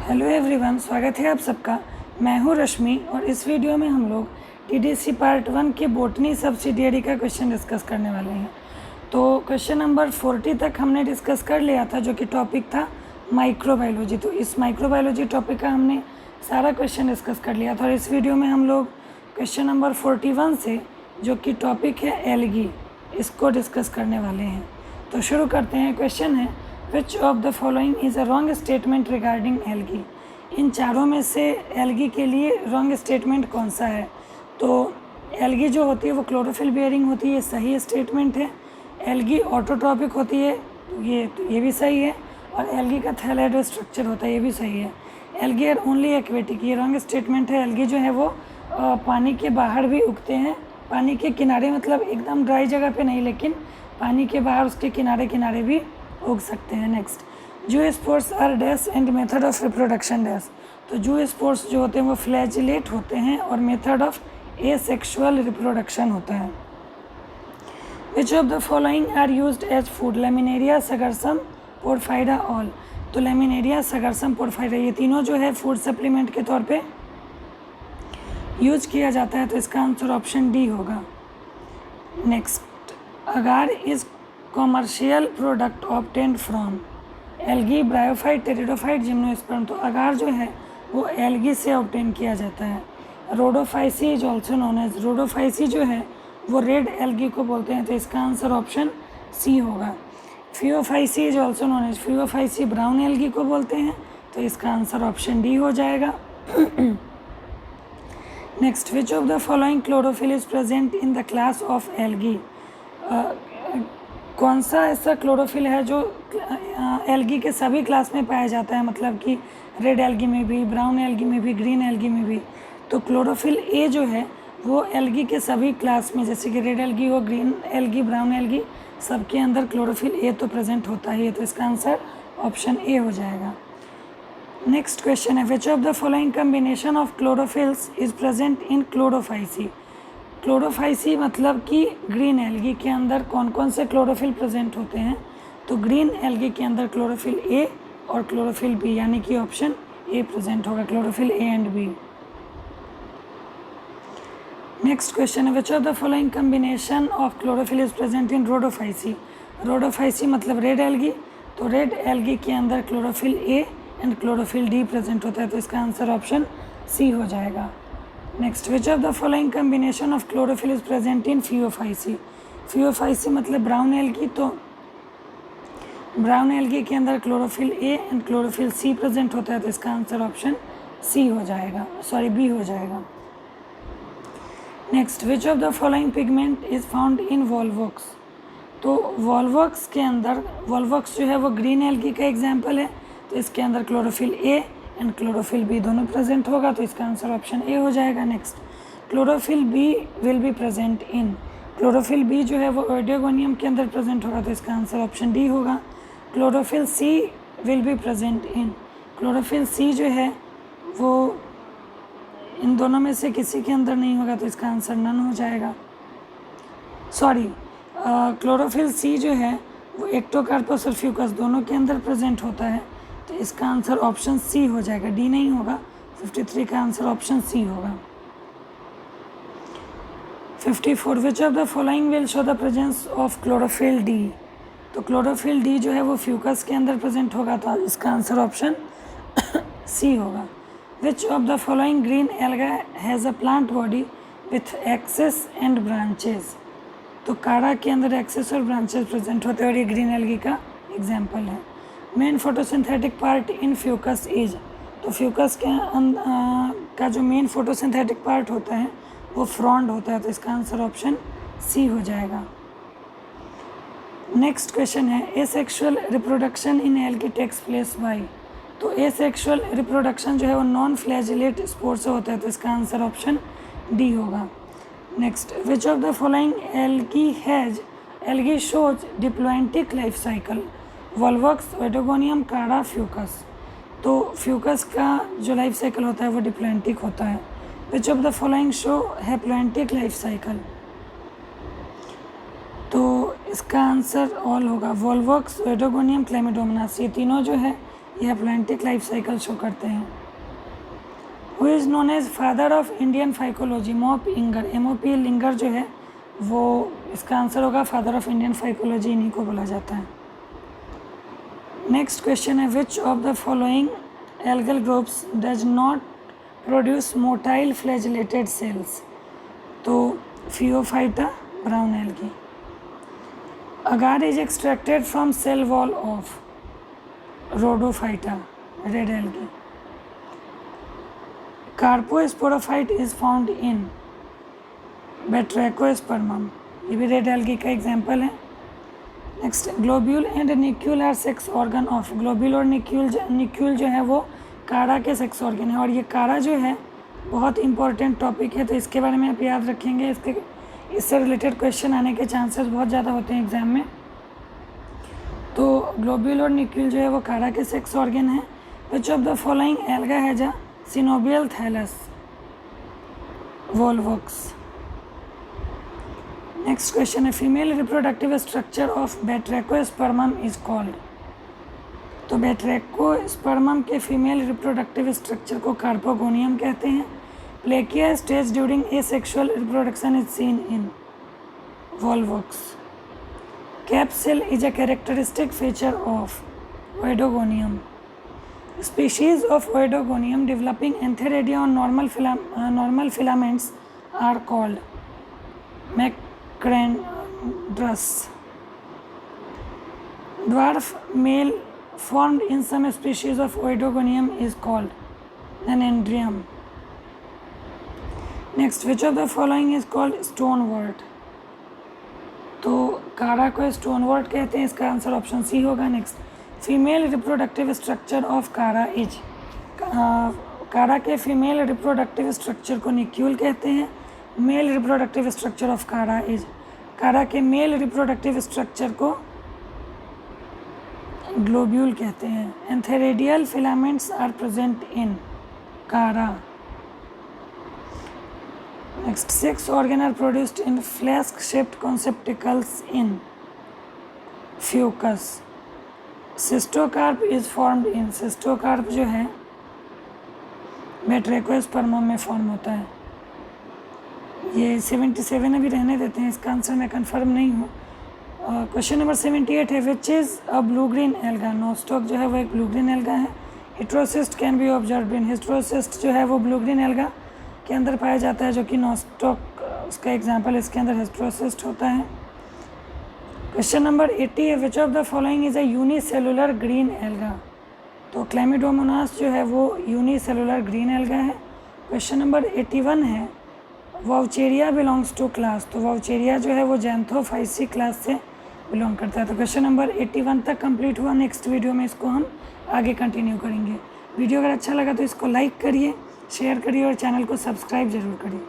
Hello everyone, स्वागत है आप सबका। मैं हूं रश्मि और इस वीडियो में हम लोग टीडीसी पार्ट 1 के बोटनी सब्सिडियरी का क्वेश्चन डिस्कस करने वाले हैं। तो क्वेश्चन नंबर 40 तक हमने डिस्कस कर लिया था, जो कि टॉपिक था माइक्रोबायोलॉजी। तो इस माइक्रोबायोलॉजी टॉपिक का हमने सारा क्वेश्चन डिस्कस कर लिया था और इस वीडियो में हम लोग क्वेश्चन नंबर 41 से, जो कि टॉपिक है एल्गी, इसको डिस्कस करने वाले हैं। तो शुरू करते हैं। क्वेश्चन है, which of the following is a wrong statement regarding algae. इन चारों में से एल्गी के लिए रॉन्ग स्टेटमेंट कौन सा है? तो एल्गी जो होती है वो क्लोरोफिल बियरिंग होती है, सही स्टेटमेंट है। एल्गी ऑटोट्रॉपिक होती है, तो ये भी सही है। और एल्गी का थैलाइडो स्ट्रक्चर होता है, ये भी सही है। एल्गी आर ओनली एक्वेटिक, ये रॉन्ग स्टेटमेंट है। एल्गी जो है वो पानी के बाहर भी उगते हैं, पानी के किनारे, मतलब एकदम ड्राई जगह पे नहीं, लेकिन पानी के बाहर उसके किनारे किनारे भी उग सकते हैं। Next, zoospores are dash and method of reproduction dash. तो जू स्पोर्स जो होते हैं वो फ्लैजिलेट होते हैं और मेथड ऑफ एसेक्सुअल रिप्रोडक्शन होता है। Which of the following are used as food? Laminaria, Sargassum, Porphyra, all. तो लेमिनेरिया, सगरसम, पोरफाइडा, ये तीनों जो है फूड सप्लीमेंट के तौर पे यूज किया जाता है। तो इसका आंसर ऑप्शन डी होगा। Next, agar is commercial product obtained from algae, bryophyte, pteridophyte, gymnosperm. तो अगार जो है वो एल्गी से ऑब्टेन किया जाता है। Rhodophyceae is also known as, Rhodophyceae जो है वो रेड एल्गी को बोलते हैं। तो इसका आंसर ऑप्शन सी होगा। Phaeophyceae is also known as, Phaeophyceae brown algae को बोलते हैं। तो इसका आंसर ऑप्शन डी हो जाएगा। Next, which of the following chlorophyll is present in the class of algae. कौन सा ऐसा क्लोरोफिल है जो एल्गी के सभी क्लास में पाया जाता है, मतलब कि रेड एल्गी में भी, ब्राउन एल्गी में भी, ग्रीन एल्गी में भी। तो क्लोरोफिल ए जो है वो एल्गी के सभी क्लास में, जैसे कि रेड एल्गी हो, ग्रीन एल्गी, ब्राउन एल्गी, सबके अंदर क्लोरोफिल ए तो प्रेजेंट होता ही है। तो इसका आंसर ऑप्शन ए हो जाएगा। नेक्स्ट क्वेश्चन है, which of the following combination of chlorophylls is present in Chlorophyceae. Chlorophyceae मतलब कि ग्रीन एल्गी के अंदर कौन कौन से क्लोरोफिल प्रेजेंट होते हैं? तो ग्रीन एल्गी के अंदर क्लोरोफिल ए और क्लोरोफिल बी, यानी कि ऑप्शन ए प्रेजेंट होगा, chlorophyll A and B. Next question है, which of the following combination of chlorophyll is present in rhodophyceae. Rhodophyceae मतलब रेड एल्गी, तो रेड एल्गी के अंदर chlorophyll A and chlorophyll D present होता है। तो इसका आंसर ऑप्शन सी हो जाएगा। Next, which of the following combination of chlorophyll is present in phaeophyceae. Phaeophyceae मतलब ब्राउन एल्गी, तो ब्राउन एल्गी के अंदर chlorophyll A and chlorophyll C present होता है। तो इसका आंसर ऑप्शन सी हो जाएगा, सॉरी बी हो जाएगा। Next, which of the following pigment is found in Volvox. तो वॉल्वॉक्स के अंदर, वॉल्वॉक्स जो है वो ग्रीन एल्गी का एग्जाम्पल है, तो इसके अंदर chlorophyll A and chlorophyll B दोनों प्रेजेंट होगा। तो इसका आंसर ऑप्शन ए हो जाएगा। Next, chlorophyll B will be present in, chlorophyll B जो है वो ओइडियोगोनियम के अंदर प्रेजेंट होगा। तो इसका आंसर ऑप्शन डी होगा। Chlorophyll C will be present in, chlorophyll C जो है वो इन दोनों में से किसी के अंदर नहीं होगा। तो इसका आंसर नन हो जाएगा। सॉरी, क्लोरोफिल सी जो है वो एक्टोकार्पस और फ्यूकस दोनों के अंदर प्रेजेंट होता है। तो इसका आंसर ऑप्शन सी हो जाएगा, डी नहीं होगा। 53 का आंसर ऑप्शन सी होगा। 54, विच of the following will show the presence of chlorophyll D. तो क्लोरोफिल डी जो है वो फ्यूकस के अंदर प्रेजेंट होगा। तो इसका आंसर ऑप्शन सी होगा। विच of the following green alga has a plant body with access and branches. तो काढ़ा के अंदर एक्सेस और ब्रांचेस प्रेजेंट होते हैं और ये ग्रीन एल्गी का एग्जाम्पल है। Main photosynthetic part in Fucus is, तो फ्यूकस के का जो मेन फोटोसिंथेटिक पार्ट होता है वो फ्रॉन्ड होता है। तो इसका आंसर ऑप्शन सी हो जाएगा। नेक्स्ट क्वेश्चन है, asexual reproduction in algae takes place by. तो एसेक्सुअल रिप्रोडक्शन जो है वो नॉन फ्लैजिलेट स्पोर से होता है। तो इसका आंसर ऑप्शन डी होगा। Next, which of the following algae has, algae shows diplontic life cycle. Volvox, Oedogonium, काढ़ा, फ्यूकस। तो फ्यूकस का जो लाइफ साइकिल होता है वो डिप्लॉयंटिक होता है। Which of the following show haplontic life cycle. तो इसका आंसर ऑल होगा। वॉल्वॉक्स, ओइडियोगोनियम, क्लेमिडोमोनास, ये तीनों जो है ये अटलांटिक लाइफ साइकिल शो करते हैं। Who is known as father of Indian phycology? MOP Iyengar. MOP Iyengar जो है वो इसका आंसर होगा फादर ऑफ इंडियन फाइकोलॉजी, इन्हीं को बोला जाता है। नेक्स्ट क्वेश्चन है which of the following algal groups does not produce motile flagellated cells? तो Phaeophyta, brown algae. Agar is extracted from cell wall of Rhodophyta, red algae. Carposporophyte is found in Batrachospermum, ये भी red algae का example है। Next, globule and nucule are sex organ of. Globule और nucule जो है वो कारा के सेक्स ऑर्गन है, और ये कारा जो है बहुत इंपॉर्टेंट टॉपिक है, तो इसके बारे में आप याद रखेंगे। इससे रिलेटेड क्वेश्चन आने के चांसेस बहुत ज़्यादा होते हैं एग्जाम में। तो ग्लोब्यूल और निक्यूल जो है वो कारा के सेक्स ऑर्गन है। Which of the following alga has a coenobial thallus? Volvox. Next question है female reproductive structure of Batrachospermum is called. तो बैट्रैकोस्पर्मम के फीमेल रिप्रोडक्टिव स्ट्रक्चर को कार्पोगोनियम कहते हैं। Plakea stage during asexual reproduction is seen in Volvox. Cap cell is a characteristic feature of Oedogonium. Species of Oidogonium developing antheridia on normal filaments are called macrandrus. Dwarf male formed in some species of Oidogonium is called anandrium. Next, which of the following is called stonewort? तो कारा को स्टोनवर्ट कहते हैं, इसका answer option C होगा। Next, female reproductive structure of Chara is. Chara के female reproductive structure को nucule कहते हैं। Male reproductive structure of Chara is. Chara के मेल रिप्रोडक्टिव स्ट्रक्चर को ग्लोब्यूल कहते हैं। Antheridial filaments are present in Chara. Next, sex organ are produced in flask shaped conceptacles in Fucus. Cystocarp is formed in. Cystocarp जो है बैट्रैकोस्पर्मम में form होता है। ये 77 अभी रहने देते हैं, इसका आंसर मैं कंफर्म नहीं हूँ। क्वेश्चन नंबर 78 है which is a blue green alga? Nostoc जो है वो एक ब्लू ग्रीन एल्गा है। हिट्रोसिस्ट कैन बी ऑब्जर्व इन। हिट्रोसिस्ट जो है वो ब्लू ग्रीन एल्गा के अंदर पाया जाता है, जो कि नोस्टॉक उसका एग्जाम्पल, इसके अंदर हिट्रोसिस्ट होता है। क्वेश्चन नंबर 80 है which of the following is a unicellular green alga? तो क्लैमिडोमोनास जो है वो यूनिसेलुलर ग्रीन एल्गा है। क्वेश्चन नंबर 81 है वाउचेरिया बिलोंग्स टू क्लास? तो वाउचेरिया जो है वो जैंथोफाइसी क्लास से बिलोंग करता है। तो क्वेश्चन नंबर 81 तक कंप्लीट हुआ। नेक्स्ट वीडियो में इसको हम आगे कंटिन्यू करेंगे। वीडियो अगर अच्छा लगा तो इसको लाइक करिए, शेयर करिए और चैनल को सब्सक्राइब जरूर करिए।